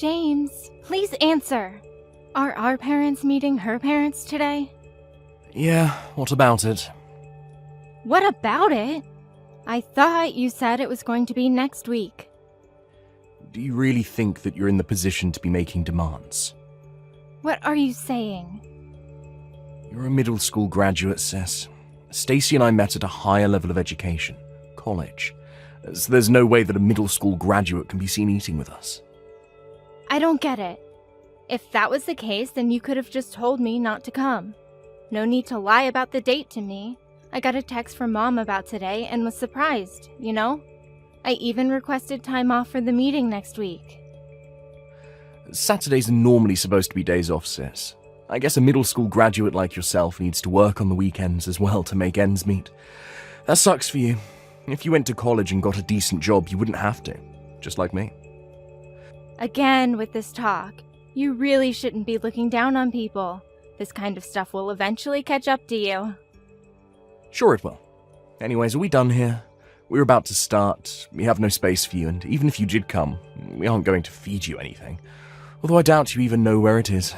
James, please answer. Are our parents meeting her parents today? Yeah, what about it? What about it? I thought you said it was going to be next week. Do you really think that you're in the position to be making demands? What are you saying? You're a middle school graduate, sis. Stacy and I met at a higher level of education, college. So there's no way that a middle school graduate can be seen eating with us. I don't get it. If that was the case, then you could have just told me not to come. No need to lie about the date to me. I got a text from Mom about today and was surprised, you know? I even requested time off for the meeting next week. Saturdays are normally supposed to be days off, sis. I guess a middle school graduate like yourself needs to work on the weekends as well to make ends meet. That sucks for you. If you went to college and got a decent job, you wouldn't have to. Just like me. Again with this talk. You really shouldn't be looking down on people. This kind of stuff will eventually catch up to you. Sure it will. Anyways, are we done here? We're about to start. We have no space for you, and even if you did come, we aren't going to feed you anything. Although I doubt you even know where it is.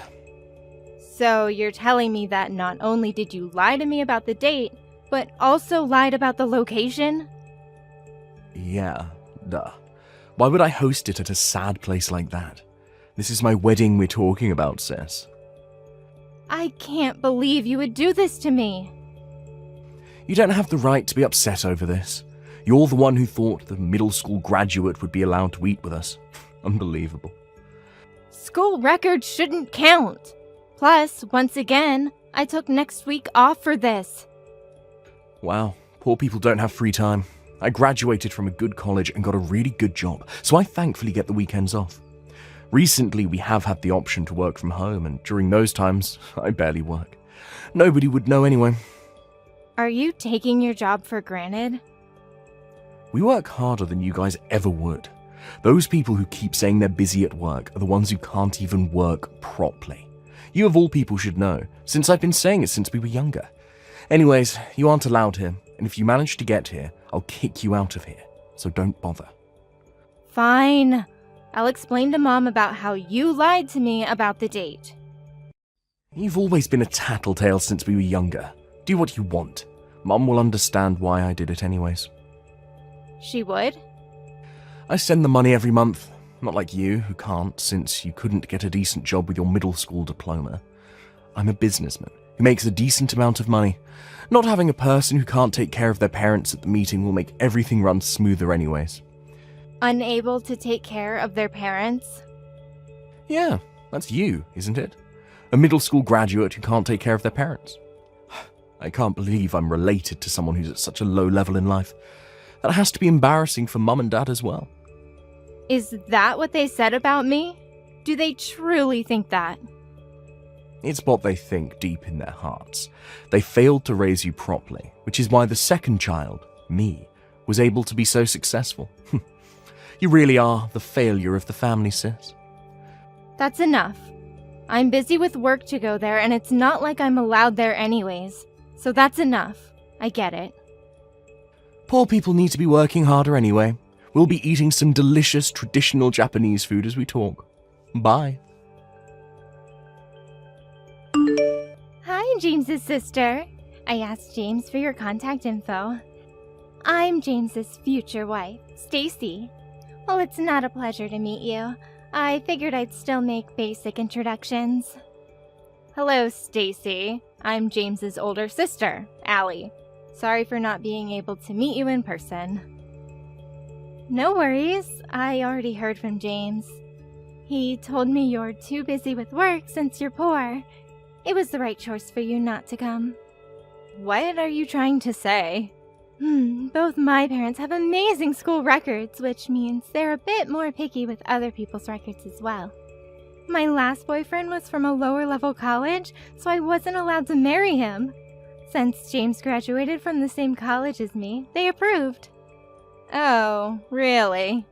So you're telling me that not only did you lie to me about the date, but also lied about the location? Yeah, duh. Why would I host it at a sad place like that? This is my wedding we're talking about, sis. I can't believe you would do this to me. You don't have the right to be upset over this. You're the one who thought the middle school graduate would be allowed to eat with us. Unbelievable. School records shouldn't count. Plus, once again, I took next week off for this. Wow, poor people don't have free time. I graduated from a good college and got a really good job, so I thankfully get the weekends off. Recently, we have had the option to work from home, and during those times, I barely work. Nobody would know anyway. Are you taking your job for granted? We work harder than you guys ever would. Those people who keep saying they're busy at work are the ones who can't even work properly. You of all people should know, since I've been saying it since we were younger. Anyways, you aren't allowed here, and if you manage to get here, I'll kick you out of here, so don't bother. Fine. I'll explain to Mom about how you lied to me about the date. You've always been a tattletale since we were younger. Do what you want. Mom will understand why I did it anyways. She would? I send the money every month. Not like you, who can't, since you couldn't get a decent job with your middle school diploma. I'm a businessman who makes a decent amount of money. Not having a person who can't take care of their parents at the meeting will make everything run smoother anyways. Unable to take care of their parents? Yeah, that's you, isn't it? A middle school graduate who can't take care of their parents. I can't believe I'm related to someone who's at such a low level in life. That has to be embarrassing for Mum and Dad as well. Is that what they said about me? Do they truly think that? It's what they think deep in their hearts. They failed to raise you properly, which is why the second child, me, was able to be so successful. You really are the failure of the family, sis. That's enough. I'm busy with work to go there, and it's not like I'm allowed there anyways. So that's enough. I get it. Poor people need to be working harder anyway. We'll be eating some delicious traditional Japanese food as we talk. Bye. Hi, James's sister. I asked James for your contact info. I'm James's future wife, Stacy. Well, it's not a pleasure to meet you. I figured I'd still make basic introductions. Hello, Stacy. I'm James's older sister, Allie. Sorry for not being able to meet you in person. No worries. I already heard from James. He told me you're too busy with work since you're poor. It was the right choice for you not to come. What are you trying to say? Both my parents have amazing school records, which means they're a bit more picky with other people's records as well. My last boyfriend was from a lower-level college, so I wasn't allowed to marry him. Since James graduated from the same college as me, they approved. Oh, really?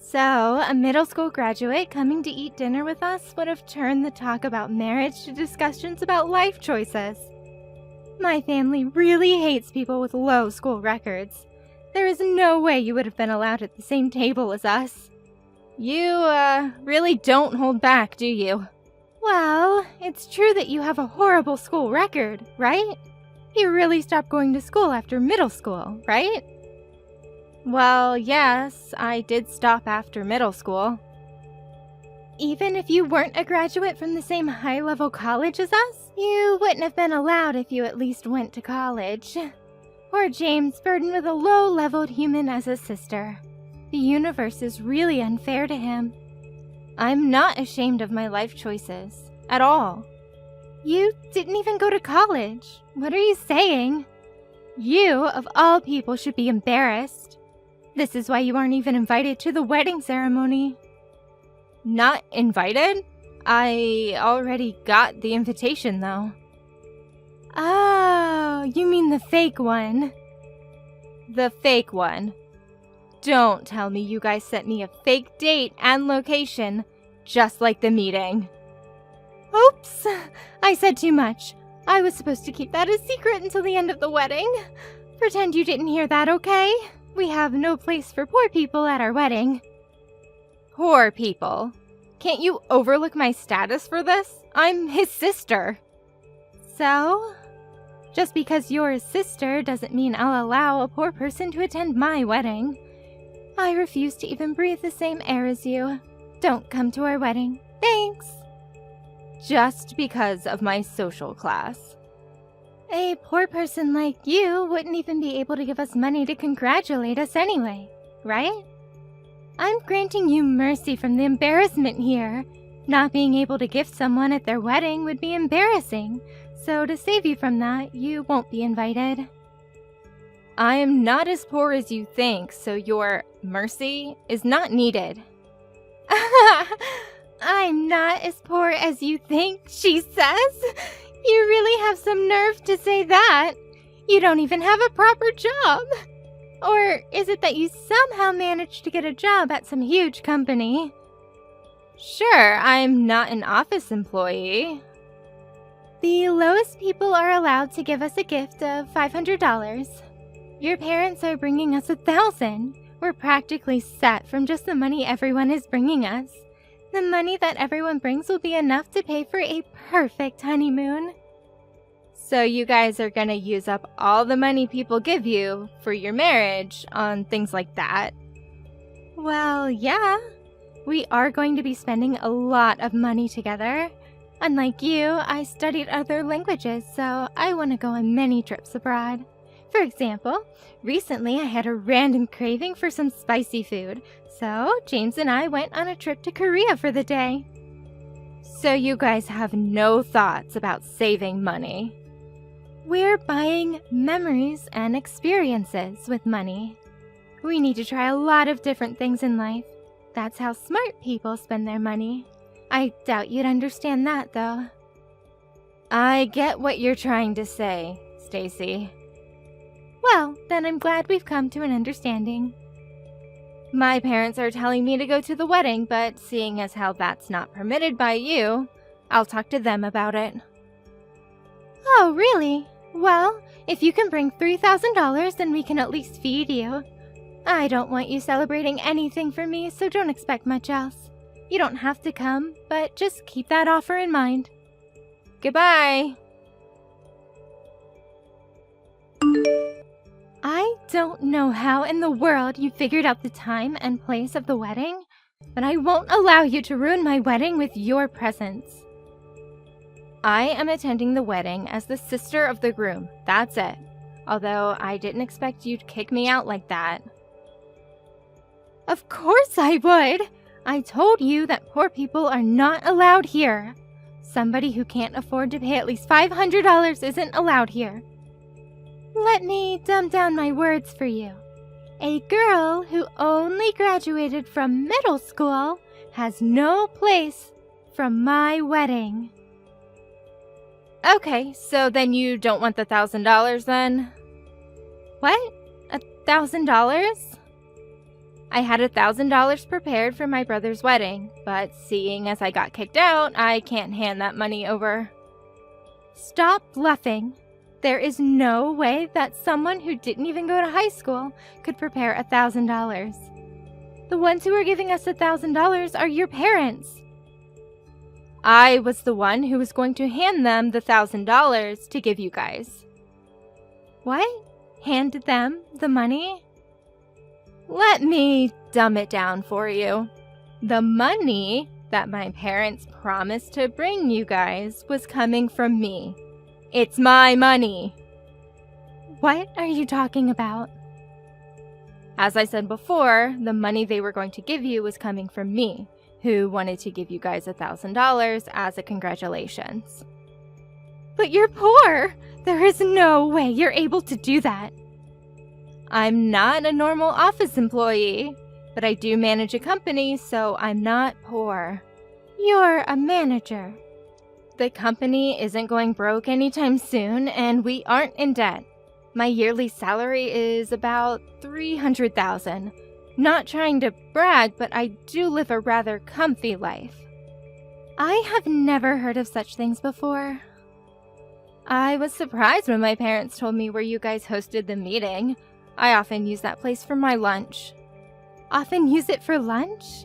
So, a middle school graduate coming to eat dinner with us would have turned the talk about marriage to discussions about life choices. My family really hates people with low school records. There is no way you would have been allowed at the same table as us. You, really don't hold back, do you? Well, it's true that you have a horrible school record, right? You really stopped going to school after middle school, right? Well, yes, I did stop after middle school. Even if you weren't a graduate from the same high-level college as us, you wouldn't have been allowed if you at least went to college. Poor James, burdened with a low-leveled human as a sister. The universe is really unfair to him. I'm not ashamed of my life choices, at all. You didn't even go to college. What are you saying? You, of all people, should be embarrassed. This is why you aren't even invited to the wedding ceremony. Not invited? I already got the invitation, though. Oh, you mean the fake one. The fake one. Don't tell me you guys sent me a fake date and location, just like the meeting. Oops, I said too much. I was supposed to keep that a secret until the end of the wedding. Pretend you didn't hear that, okay? We have no place for poor people at our wedding. Poor people? Can't you overlook my status for this? I'm his sister. So? Just because you're his sister doesn't mean I'll allow a poor person to attend my wedding. I refuse to even breathe the same air as you. Don't come to our wedding. Thanks. Just because of my social class. A poor person like you wouldn't even be able to give us money to congratulate us anyway, right? I'm granting you mercy from the embarrassment here. Not being able to gift someone at their wedding would be embarrassing, so to save you from that, you won't be invited. I am not as poor as you think, so your mercy is not needed. I'm not as poor as you think, she says. You really have some nerve to say that. You don't even have a proper job. Or is it that you somehow managed to get a job at some huge company? Sure, I'm not an office employee. The lowest people are allowed to give us a gift of $500. Your parents are bringing us $1,000. We're practically set from just the money everyone is bringing us. The money that everyone brings will be enough to pay for a perfect honeymoon. So you guys are gonna use up all the money people give you for your marriage on things like that? Well, yeah. We are going to be spending a lot of money together. Unlike you, I studied other languages, so I want to go on many trips abroad. For example, recently I had a random craving for some spicy food, so James and I went on a trip to Korea for the day. So you guys have no thoughts about saving money? We're buying memories and experiences with money. We need to try a lot of different things in life. That's how smart people spend their money. I doubt you'd understand that, though. I get what you're trying to say, Stacy. Well, then I'm glad we've come to an understanding. My parents are telling me to go to the wedding, but seeing as how that's not permitted by you, I'll talk to them about it. Oh, really? Well, if you can bring $3,000, then we can at least feed you. I don't want you celebrating anything for me, so don't expect much else. You don't have to come, but just keep that offer in mind. Goodbye. I don't know how in the world you figured out the time and place of the wedding, but I won't allow you to ruin my wedding with your presence. I am attending the wedding as the sister of the groom, that's it. Although I didn't expect you to kick me out like that. Of course I would! I told you that poor people are not allowed here. Somebody who can't afford to pay at least $500 isn't allowed here. Let me dumb down my words for you. A girl who only graduated from middle school has no place from my wedding. Okay, so then you don't want the $1,000 then? What? $1,000? I had $1,000 prepared for my brother's wedding, but seeing as I got kicked out, I can't hand that money over. Stop bluffing. There is no way that someone who didn't even go to high school could prepare $1,000. The ones who are giving us $1,000 are your parents. I was the one who was going to hand them the $1,000 to give you guys. What? Handed them the money? Let me dumb it down for you. The money that my parents promised to bring you guys was coming from me. It's my money. What are you talking about? As I said before, the money they were going to give you was coming from me, who wanted to give you guys $1,000 as a congratulations. But you're poor! There is no way you're able to do that. I'm not a normal office employee, but I do manage a company, so I'm not poor. You're a manager. The company isn't going broke anytime soon, and we aren't in debt. My yearly salary is about $300,000. Not trying to brag, but I do live a rather comfy life. I have never heard of such things before. I was surprised when my parents told me where you guys hosted the meeting. I often use that place for my lunch. Often use it for lunch?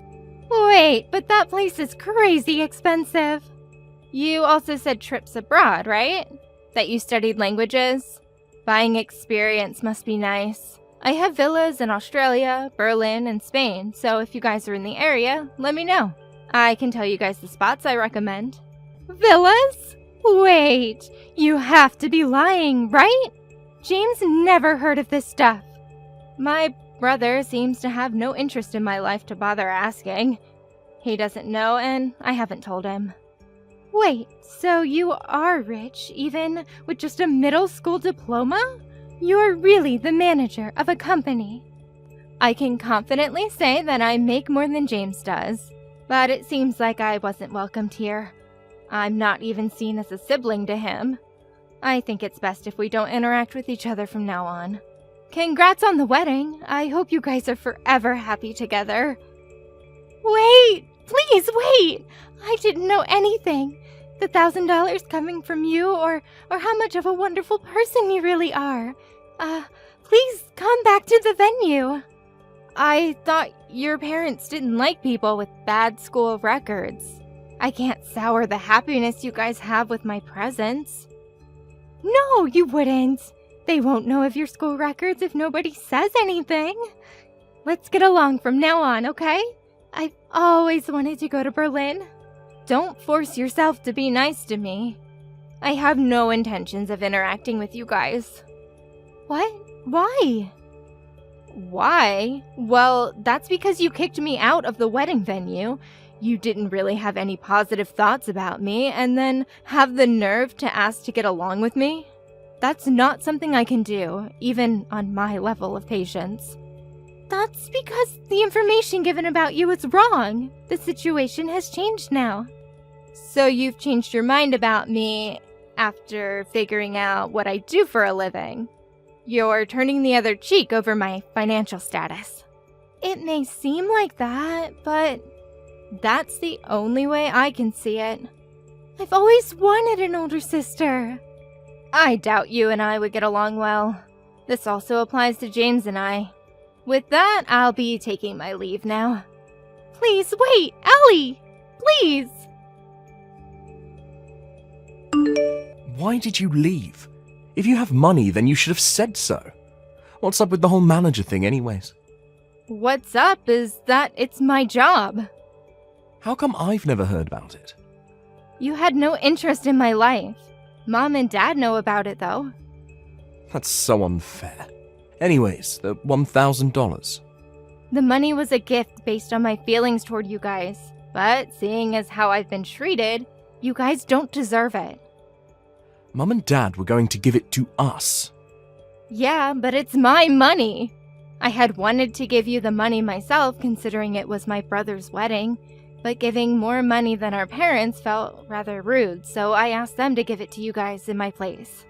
Wait, but that place is crazy expensive. You also said trips abroad, right? That you studied languages? Buying experience must be nice. I have villas in Australia, Berlin, and Spain, so if you guys are in the area, let me know. I can tell you guys the spots I recommend. Villas? Wait, you have to be lying, right? James never heard of this stuff. My brother seems to have no interest in my life to bother asking. He doesn't know, and I haven't told him. Wait, so you are rich, even with just a middle school diploma? You're really the manager of a company. I can confidently say that I make more than James does, but it seems like I wasn't welcomed here. I'm not even seen as a sibling to him. I think it's best if we don't interact with each other from now on. Congrats on the wedding. I hope you guys are forever happy together. Wait! Please wait! I didn't know anything. The $1,000 coming from you or how much of a wonderful person you really are. Please come back to the venue. I thought your parents didn't like people with bad school records. I can't sour the happiness you guys have with my presence. No, you wouldn't. They won't know of your school records if nobody says anything. Let's get along from now on, okay? I've always wanted to go to Berlin. Don't force yourself to be nice to me. I have no intentions of interacting with you guys. What? Why? Why? Well, that's because you kicked me out of the wedding venue. You didn't really have any positive thoughts about me, and then have the nerve to ask to get along with me? That's not something I can do, even on my level of patience. That's because the information given about you is wrong. The situation has changed now. So you've changed your mind about me after figuring out what I do for a living. You're turning the other cheek over my financial status. It may seem like that, but that's the only way I can see it. I've always wanted an older sister. I doubt you and I would get along well. This also applies to James and I. With that, I'll be taking my leave now. Please wait, Ellie! Please! Why did you leave? If you have money, then you should have said so. What's up with the whole manager thing anyways? What's up is that it's my job. How come I've never heard about it? You had no interest in my life. Mom and Dad know about it, though. That's so unfair. Anyways, the $1,000. The money was a gift based on my feelings toward you guys. But seeing as how I've been treated, you guys don't deserve it. Mum and Dad were going to give it to us. Yeah, but it's my money. I had wanted to give you the money myself, considering it was my brother's wedding, but giving more money than our parents felt rather rude, so I asked them to give it to you guys in my place.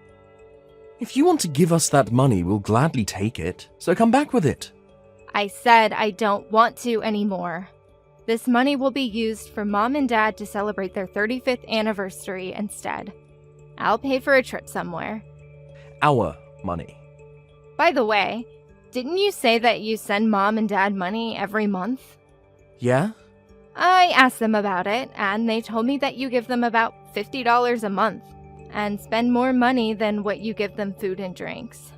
If you want to give us that money, we'll gladly take it, so come back with it. I said I don't want to anymore. This money will be used for Mom and Dad to celebrate their 35th anniversary instead. I'll pay for a trip somewhere. Our money. By the way, Didn't you say that you send Mom and Dad money every month? Yeah? I asked them about it, and they told me that you give them about $50 a month, and spend more money than what you give them food and drinks.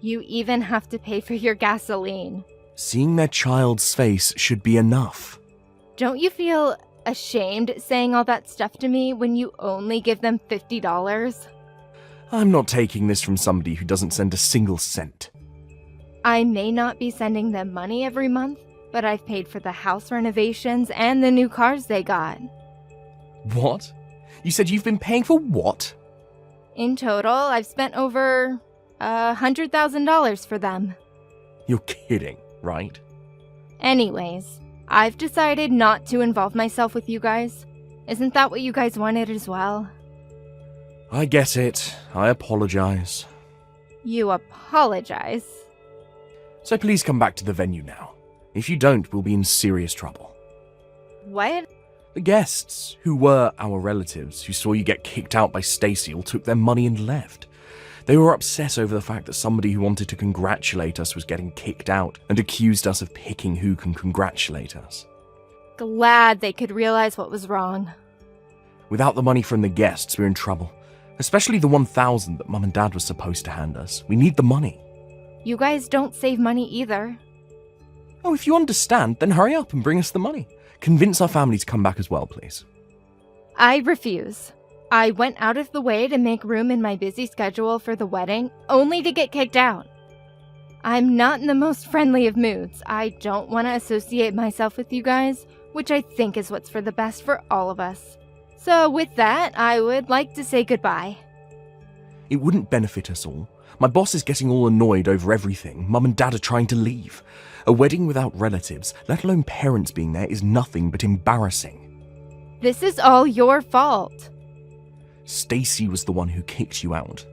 You even have to pay for your gasoline. Seeing their child's face should be enough. Don't you feel ashamed saying all that stuff to me when you only give them $50? I'm not taking this from somebody who doesn't send a single cent. I may not be sending them money every month, but I've paid for the house renovations and the new cars they got. What? You said you've been paying for what? In total, I've spent over $100,000 for them. You're kidding, right? Anyways, I've decided not to involve myself with you guys. Isn't that what you guys wanted as well? I get it. I apologize. You apologize? So please come back to the venue now. If you don't, we'll be in serious trouble. What? The guests, who were our relatives, who saw you get kicked out by Stacy, all took their money and left. They were upset over the fact that somebody who wanted to congratulate us was getting kicked out and accused us of picking who can congratulate us. Glad they could realize what was wrong. Without the money from the guests, we're in trouble. Especially the 1,000 that Mum and Dad was supposed to hand us. We need the money. You guys don't save money either. Oh, if you understand, then hurry up and bring us the money. Convince our family to come back as well, please. I refuse. I went out of the way to make room in my busy schedule for the wedding, only to get kicked out. I'm not in the most friendly of moods. I don't want to associate myself with you guys, which I think is what's for the best for all of us. So with that, I would like to say goodbye. It wouldn't benefit us all. My boss is getting all annoyed over everything. Mum and Dad are trying to leave. A wedding without relatives, let alone parents being there, is nothing but embarrassing. This is all your fault. Stacy was the one who kicked you out.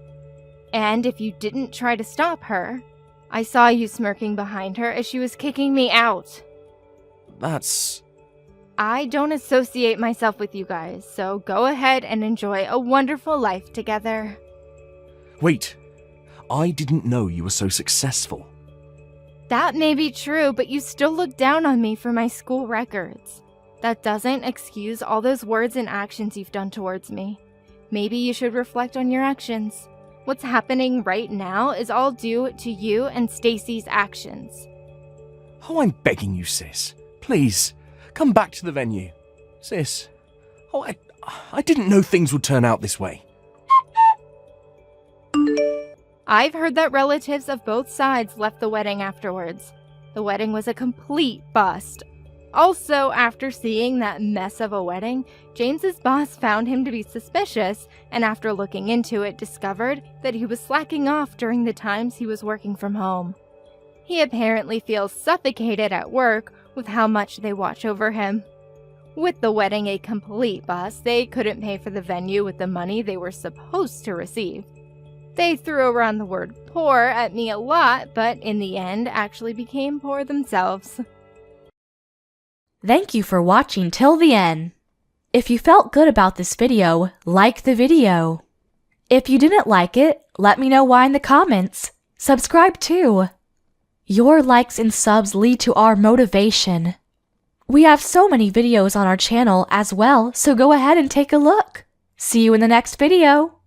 And if you didn't try to stop her, I saw you smirking behind her as she was kicking me out. That's... I don't associate myself with you guys, so go ahead and enjoy a wonderful life together. Wait, I didn't know you were so successful. That may be true, but you still look down on me for my school records. That doesn't excuse all those words and actions you've done towards me. Maybe you should reflect on your actions. What's happening right now is all due to you and Stacy's actions. Oh, I'm begging you, sis. Please, come back to the venue. Sis, oh, I didn't know things would turn out this way. I've heard that relatives of both sides left the wedding afterwards. The wedding was a complete bust. Also, after seeing that mess of a wedding, James's boss found him to be suspicious, and after looking into it, discovered that he was slacking off during the times he was working from home. He apparently feels suffocated at work with how much they watch over him. With the wedding a complete bust, they couldn't pay for the venue with the money they were supposed to receive. They threw around the word poor at me a lot, but in the end actually became poor themselves. Thank you for watching till the end. If you felt good about this video, like the video. If you didn't like it, let me know why in the comments. Subscribe too. Your likes and subs lead to our motivation. We have so many videos on our channel as well, so go ahead and take a look. See you in the next video.